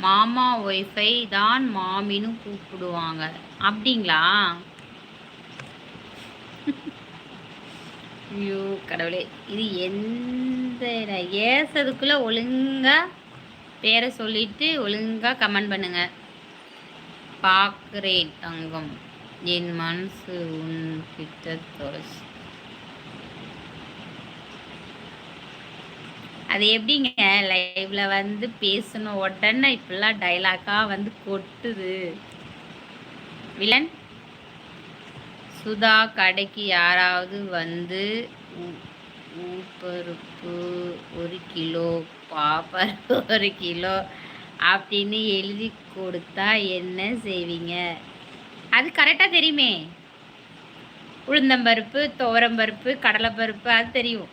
மாமா ஒய்ஃபை தான் மாமின்னு கூப்பிடுவாங்க. அப்படிங்களா? ஐயோ கடவுளே! இது எந்த ஏசதுக்குள்ள ஒழுங்கா பேரை சொல்லிட்டு ஒழுங்கா கமெண்ட் பண்ணுங்க. பார்க்குறேன் தங்கம், என் மனசு உன்கிட்ட தொலைச்சு. அது எப்படிங்க லைவ்ல வந்து பேசணும் உடனே இப்பெல்லாம் டைலாக்கா வந்து கொட்டுது. வில்லன் சுதா கடைக்கு யாராவது வந்து ஊப்பருப்பு 1 கிலோ, பாப்பருப்பு 1 கிலோ அப்படின்னு எழுதி கொடுத்தா என்ன செய்வீங்க? அது கரெக்டாக தெரியுமே. உளுந்தம்பருப்பு, துவரம்பருப்பு, கடலைப்பருப்பு அது தெரியும்.